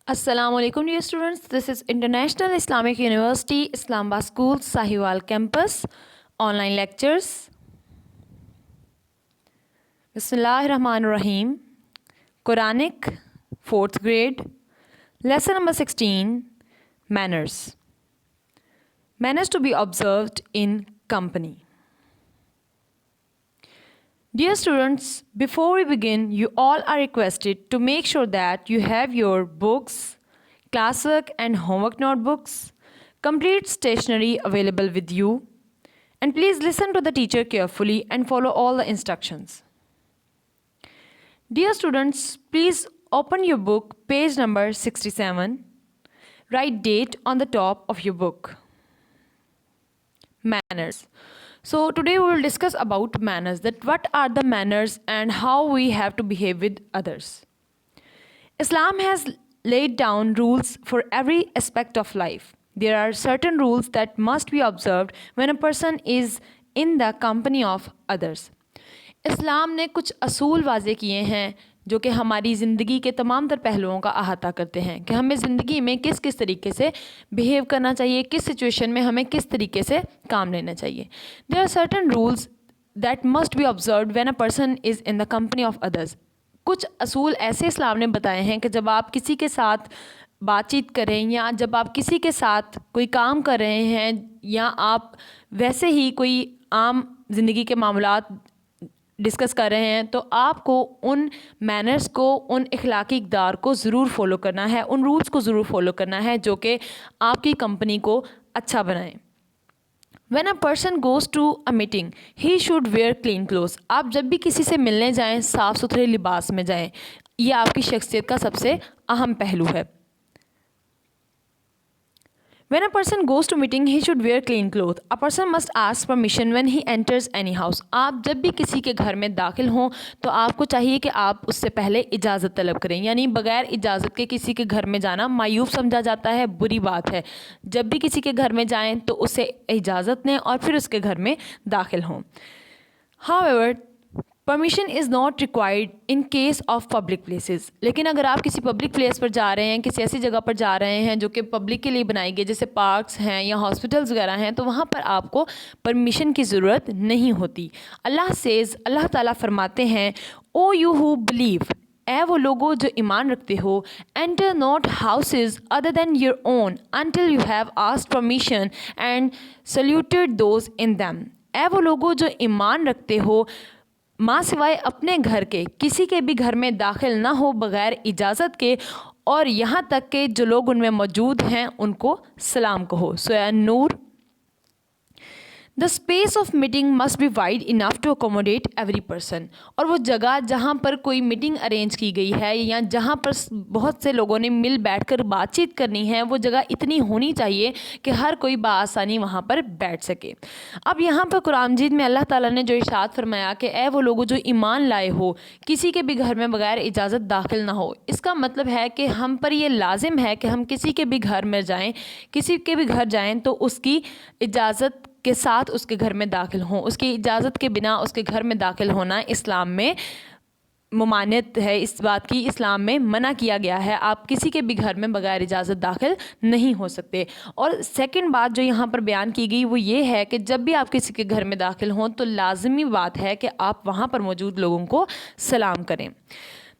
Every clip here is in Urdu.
Assalamu alaikum dear students. This is International Islamic University, Islamabad School, Sahiwal Campus, online lectures. Bismillahirrahmanirrahim. Quranic, 4th grade, lesson number 16, manners. Manners to be observed in company. Dear students, before we begin, you all are requested to make sure that you have your books, classwork and homework notebooks, complete stationery available with you, and please listen to the teacher carefully and follow all the instructions. Dear students, please open your book, page number 67. Write date on the top of your book. Manners. So today we will discuss about manners, that what are the manners and how we have to behave with others. Islam has laid down rules for every aspect of life. There are certain rules that must be observed when a person is in the company of others. اسلام نے کچھ اصول واضح کیے ہیں جو کہ ہماری زندگی کے تمام تر پہلوؤں کا احاطہ کرتے ہیں کہ ہمیں زندگی میں کس کس طریقے سے بیہیو کرنا چاہیے, کس سچویشن میں ہمیں کس طریقے سے کام لینا چاہیے. There are certain rules that must be observed when a person is in the company of others. کچھ اصول ایسے اسلام نے بتائے ہیں کہ جب آپ کسی کے ساتھ بات چیت کریں یا جب آپ کسی کے ساتھ کوئی کام کر رہے ہیں یا آپ ویسے ہی کوئی عام زندگی کے معاملات ڈسکس کر رہے ہیں تو آپ کو ان مینرز کو, ان اخلاقی اقدار کو ضرور فالو کرنا ہے, ان رولز کو ضرور فالو کرنا ہے جو کہ آپ کی کمپنی کو اچھا بنائیں. When a person goes to a meeting he should wear clean clothes. آپ جب بھی کسی سے ملنے جائیں صاف ستھرے لباس میں جائیں. یہ آپ کی شخصیت کا سب سے اہم پہلو ہے. When a person goes to meeting, he should wear clean clothes. A person must ask permission when he enters any house. آپ جب بھی کسی کے گھر میں داخل ہوں تو آپ کو چاہیے کہ آپ اس سے پہلے اجازت طلب کریں. یعنی بغیر اجازت کے کسی کے گھر میں جانا معیوب سمجھا جاتا ہے, بری بات ہے. جب بھی کسی کے گھر میں جائیں تو اسے اجازت لیں اور پھر اس کے گھر میں داخل ہوں. However, permission is not required in case of public places. لیکن اگر آپ کسی پبلک پلیس پر جا رہے ہیں, کسی ایسی جگہ پر جا رہے ہیں جو کہ پبلک کے لیے بنائی گئی, جیسے پارکس ہیں یا ہاسپٹلز وغیرہ ہیں, تو وہاں پر آپ کو پرمیشن کی ضرورت نہیں ہوتی. اللہ تعالیٰ فرماتے ہیں, او یو ہو بلیو, اے وہ لوگوں جو ایمان رکھتے ہو, enter not houses other than your own until you have asked permission and saluted those in them. اے وہ لوگوں جو ایمان رکھتے ہو, ماں سوائے اپنے گھر کے کسی کے بھی گھر میں داخل نہ ہو بغیر اجازت کے, اور یہاں تک کہ جو لوگ ان میں موجود ہیں ان کو سلام کہو. Surah Noor. The space of meeting must be wide enough to accommodate every person. اور وہ جگہ جہاں پر کوئی میٹنگ ارینج کی گئی ہے یا جہاں پر بہت سے لوگوں نے مل بیٹھ کر بات چیت کرنی ہے, وہ جگہ اتنی ہونی چاہیے کہ ہر کوئی بآسانی وہاں پر بیٹھ سکے. اب یہاں پر قرآن مجید میں اللہ تعالیٰ نے جو ارشاد فرمایا کہ اے وہ لوگوں جو ایمان لائے ہو, کسی کے بھی گھر میں بغیر اجازت داخل نہ ہو, اس کا مطلب ہے کہ ہم پر یہ لازم ہے کہ ہم کسی کے بھی گھر میں جائیں, کسی کے بھی گھر جائیں تو اس کی اجازت کے ساتھ اس کے گھر میں داخل ہوں. اس کی اجازت کے بنا اس کے گھر میں داخل ہونا اسلام میں ممانعت ہے, اس بات کی اسلام میں منع کیا گیا ہے. آپ کسی کے بھی گھر میں بغیر اجازت داخل نہیں ہو سکتے. اور سیکنڈ بات جو یہاں پر بیان کی گئی وہ یہ ہے کہ جب بھی آپ کسی کے گھر میں داخل ہوں تو لازمی بات ہے کہ آپ وہاں پر موجود لوگوں کو سلام کریں.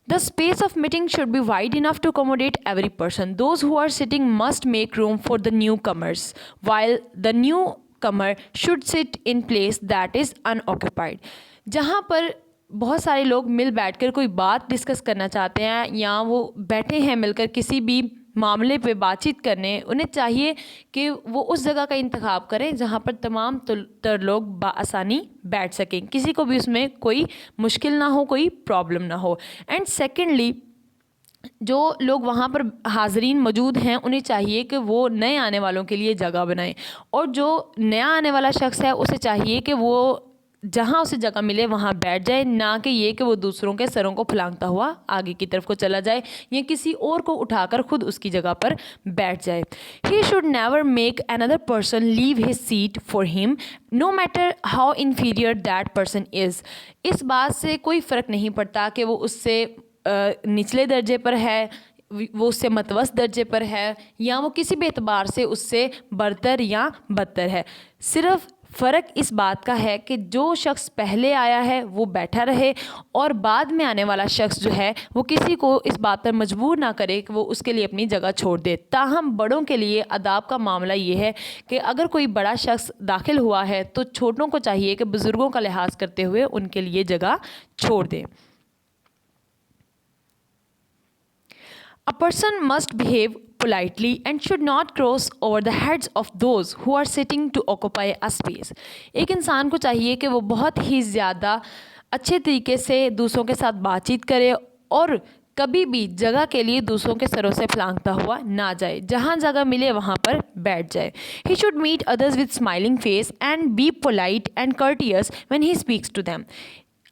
The space of meeting should be wide enough to accommodate every person. Those who are sitting must make room for the newcomers, while the newcomer should sit in place that is unoccupied. جہاں پر بہت سارے لوگ مل بیٹھ کر کوئی بات ڈسکس کرنا چاہتے ہیں یا وہ بیٹھے ہیں مل کر کسی بھی معاملے پہ بات چیت کرنے, انہیں چاہیے کہ وہ اس جگہ کا انتخاب کریں جہاں پر تمام تر لوگ بآسانی بیٹھ سکیں, کسی کو بھی اس میں کوئی مشکل نہ ہو, کوئی پرابلم نہ ہو. اینڈ سیکنڈلی, جو لوگ وہاں پر حاضرین موجود ہیں انہیں چاہیے کہ وہ نئے آنے والوں کے لیے جگہ بنائیں, اور جو نیا آنے والا شخص ہے اسے چاہیے کہ وہ جہاں اسے جگہ ملے وہاں بیٹھ جائے, نہ کہ یہ کہ وہ دوسروں کے سروں کو پھلانگتا ہوا آگے کی طرف کو چلا جائے یا کسی اور کو اٹھا کر خود اس کی جگہ پر بیٹھ جائے. He should never make another person leave his seat for him, no matter how inferior that person is. اس بات سے کوئی فرق نہیں پڑتا کہ وہ اس سے نچلے درجے پر ہے وہ اس سے متوسط درجے پر ہے یا وہ کسی بھی اعتبار سے اس سے برتر یا بدتر ہے. صرف فرق اس بات کا ہے کہ جو شخص پہلے آیا ہے وہ بیٹھا رہے اور بعد میں آنے والا شخص جو ہے وہ کسی کو اس بات پر مجبور نہ کرے کہ وہ اس کے لیے اپنی جگہ چھوڑ دے. تاہم بڑوں کے لیے آداب کا معاملہ یہ ہے کہ اگر کوئی بڑا شخص داخل ہوا ہے تو چھوٹوں کو چاہیے کہ بزرگوں کا لحاظ کرتے ہوئے ان کے لیے جگہ چھوڑ دیں. A person must behave politely and should not cross over the heads of those who are sitting to occupy a space. ایک انسان کو چاہیے کہ وہ بہت ہی زیادہ اچھے طریقے سے دوسروں کے ساتھ بات چیت کرے اور کبھی بھی جگہ کے لیے دوسروں کے سروں سے پھلانگتا ہوا نہ جائے. جہاں جگہ ملے وہاں پر بیٹھ جائے. He should meet others with smiling face and be polite and courteous when he speaks to them.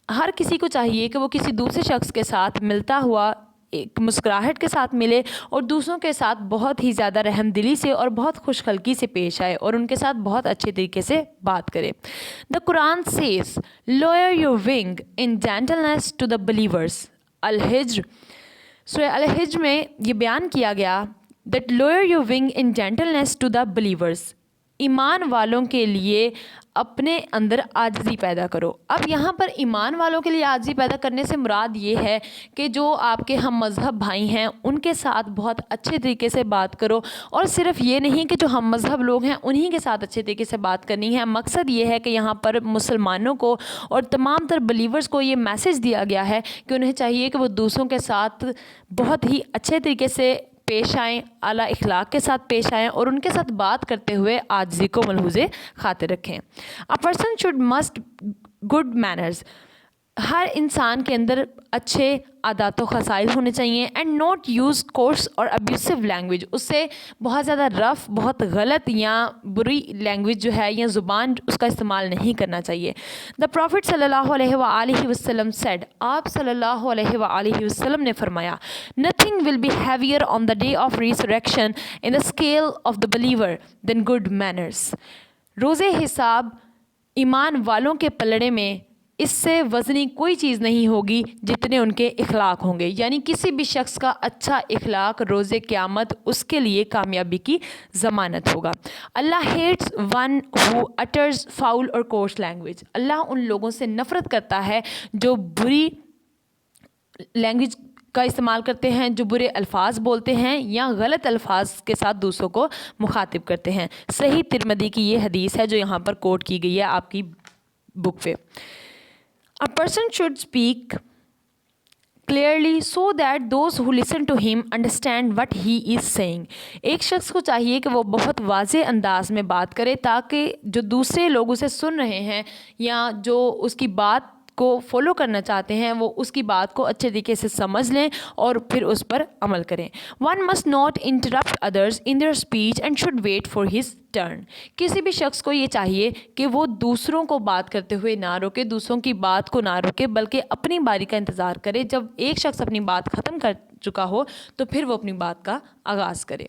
ہر کسی کو چاہیے کہ وہ کسی دوسرے شخص کے ساتھ ملتا ہوا ایک مسکراہٹ کے ساتھ ملے اور دوسروں کے ساتھ بہت ہی زیادہ رحم دلی سے اور بہت خوش خلقی سے پیش آئے اور ان کے ساتھ بہت اچھے طریقے سے بات کرے. The Quran says, lower your wing in gentleness to the believers. الحجر سورہ الحجر میں یہ بیان کیا گیا that lower your wing in gentleness to the believers. ایمان والوں کے لیے اپنے اندر عاجزی پیدا کرو. اب یہاں پر ایمان والوں کے لیے عاجزی پیدا کرنے سے مراد یہ ہے کہ جو آپ کے ہم مذہب بھائی ہیں ان کے ساتھ بہت اچھے طریقے سے بات کرو. اور صرف یہ نہیں کہ جو ہم مذہب لوگ ہیں انہی کے ساتھ اچھے طریقے سے بات کرنی ہے. مقصد یہ ہے کہ یہاں پر مسلمانوں کو اور تمام تر بلیورز کو یہ میسج دیا گیا ہے کہ انہیں چاہیے کہ وہ دوسروں کے ساتھ بہت ہی اچھے طریقے سے پیش آئیں, اعلیٰ اخلاق کے ساتھ پیش آئیں اور ان کے ساتھ بات کرتے ہوئے عاجزی کو ملحوظ خاطر رکھیں. A person should must good manners. ہر انسان کے اندر اچھے عادات و خصائل ہونے چاہیے. اینڈ ناٹ یوز کورس اور ابیوسو لینگویج. اس سے بہت زیادہ رف, بہت غلط یا بری لینگویج جو ہے یا زبان اس کا استعمال نہیں کرنا چاہیے. دا پروفٹ صلی اللہ علیہ وآلہ وسلم سیڈ. آپ صلی اللہ علیہ وآلہ وسلم نے فرمایا, nothing will be heavier on the day of resurrection in the scale of the believer than good manners. روز حساب ایمان والوں کے پلڑے میں اس سے وزنی کوئی چیز نہیں ہوگی جتنے ان کے اخلاق ہوں گے. یعنی کسی بھی شخص کا اچھا اخلاق روز قیامت اس کے لیے کامیابی کی ضمانت ہوگا. اللہ ہیٹس ون ہو اٹرز فاؤل اور کورس لینگویج. اللہ ان لوگوں سے نفرت کرتا ہے جو بری لینگویج کا استعمال کرتے ہیں, جو برے الفاظ بولتے ہیں یا غلط الفاظ کے ساتھ دوسروں کو مخاطب کرتے ہیں. صحیح ترمذی کی یہ حدیث ہے جو یہاں پر کوٹ کی گئی ہے آپ کی بک پہ. A person should speak clearly so that those who listen to him understand what he is saying. ایک شخص کو چاہیے کہ وہ بہت واضح انداز میں بات کرے تاکہ جو دوسرے لوگ اسے سن رہے ہیں یا جو اس کی بات کو فالو کرنا چاہتے ہیں وہ اس کی بات کو اچھے طریقے سے سمجھ لیں اور پھر اس پر عمل کریں. One must not interrupt others in their speech and should wait for his turn. کسی بھی شخص کو یہ چاہیے کہ وہ دوسروں کو بات کرتے ہوئے نہ روکے, دوسروں کی بات کو نہ روکے, بلکہ اپنی باری کا انتظار کرے. جب ایک شخص اپنی بات ختم کر چکا ہو تو پھر وہ اپنی بات کا آغاز کرے.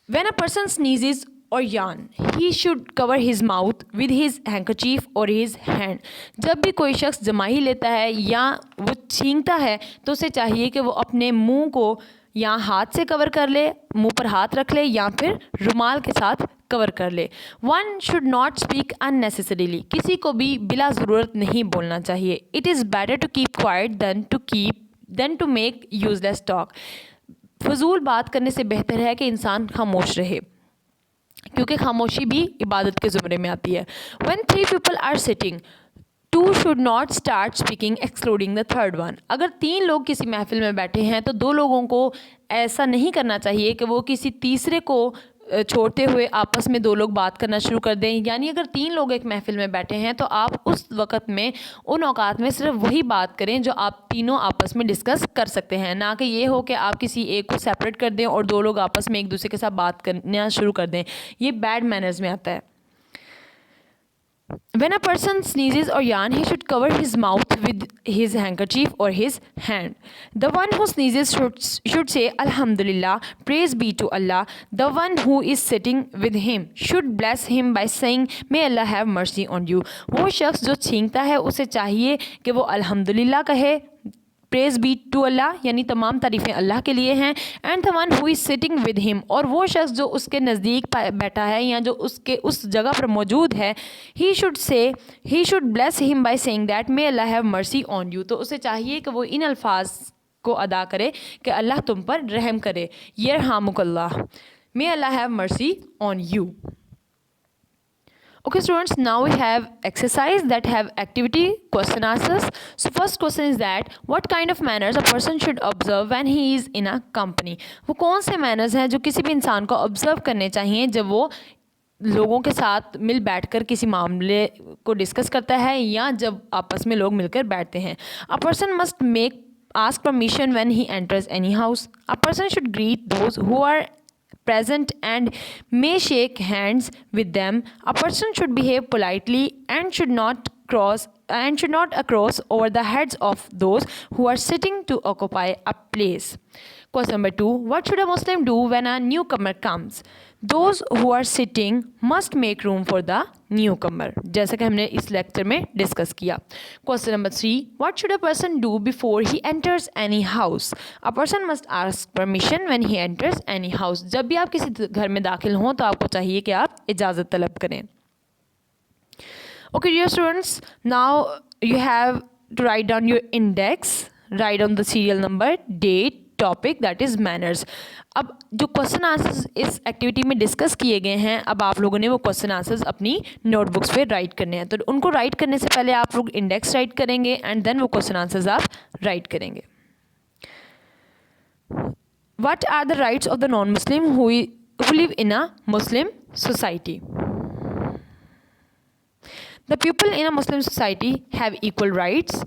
When a person sneezes or yawn, he should cover his mouth with his handkerchief or his hand. جب بھی کوئی شخص جمائی لیتا ہے یا وہ چھینکتا ہے تو اسے چاہیے کہ وہ اپنے منہ کو یا ہاتھ سے کور کر لے, منہ پر ہاتھ رکھ لے یا پھر رومال کے ساتھ کور کر لے. One should not speak unnecessarily. کسی کو بھی بلا ضرورت نہیں بولنا چاہیے. It is better to keep quiet than to make useless talk. فضول بات کرنے سے بہتر ہے کہ انسان خاموش رہے کیونکہ خاموشی بھی عبادت کے زمرے میں آتی ہے. When three people are sitting, two should not start speaking excluding the third one. اگر 3 لوگ کسی محفل میں بیٹھے ہیں تو 2 لوگوں کو ایسا نہیں کرنا چاہیے کہ وہ کسی تیسرے کو چھوڑتے ہوئے آپس میں 2 لوگ بات کرنا شروع کر دیں. یعنی اگر 3 لوگ ایک محفل میں بیٹھے ہیں تو آپ اس وقت میں ان اوقات میں صرف وہی بات کریں جو آپ تینوں آپس میں ڈسکس کر سکتے ہیں, نہ کہ یہ ہو کہ آپ کسی ایک کو سیپریٹ کر دیں اور 2 لوگ آپس میں ایک دوسرے کے ساتھ بات کرنا شروع کر دیں. یہ بیڈ مینرز میں آتا ہے. When a person sneezes or yawn, he should cover his mouth with his handkerchief or his hand. The one who sneezes should say, Alhamdulillah, praise be to Allah. The one who is sitting with him should bless him by saying, May Allah have mercy on you. وہ شخص جو چھینکتا ہے اسے چاہیے کہ وہ الحمدللہ کہے, praise be to Allah, یعنی تمام تعریفیں اللہ کے لیے ہیں. and the one who is sitting with him, اور وہ شخص جو اس کے نزدیک بیٹھا ہے یا جو اس جگہ پر موجود ہے, he should bless him by saying that may Allah have mercy on you. تو اسے چاہیے کہ وہ ان الفاظ کو ادا کرے کہ اللہ تم پر رحم کرے, یرحمک اللہ, may Allah have mercy on you. Okay students, now we have exercise that have activity question answers. So first question is that what kind of manners a person should observe when he is in a company. وہ کون سے manners ہیں جو کسی بھی انسان کو observe کرنے چاہیے جب وہ لوگوں کے ساتھ مل بیٹھ کر کسی معاملے کو ڈسکس کرتا ہے یا جب آپس میں لوگ مل کر بیٹھتے ہیں. A person must ask permission when he enters any house. A person should greet those who are present and may shake hands with them. A person should behave politely and should not cross over the heads of those who are sitting to occupy a place. Question number 2. What should a Muslim do when a newcomer comes? Those who are sitting must make room for the newcomer, جیسا کہ ہم نے اس لیکچر میں ڈسکس کیا. Question number 3. What should a person do before he enters any house? A person must ask permission when he enters any house. جب بھی آپ کسی گھر میں داخل ہوں تو آپ کو چاہیے کہ آپ اجازت طلب کریں. Okay dear students, now you have to write down your index, write down the serial number, date, topic that is manners. اب جو کوشچن آنسرز اس ایکٹیویٹی میں ڈسکس کیے گئے ہیں, اب آپ لوگوں نے وہ کوشچن آنسرز اپنی نوٹ بکس پہ رائٹ کرنے ہیں. تو ان کو رائٹ کرنے سے پہلے آپ لوگ انڈیکس رائٹ کریں گے اینڈ دین وہ کوشچن آنسرز آپ رائٹ کریں گے. What are the rights of the non Muslim who live in a Muslim society? The people in a Muslim society have equal rights,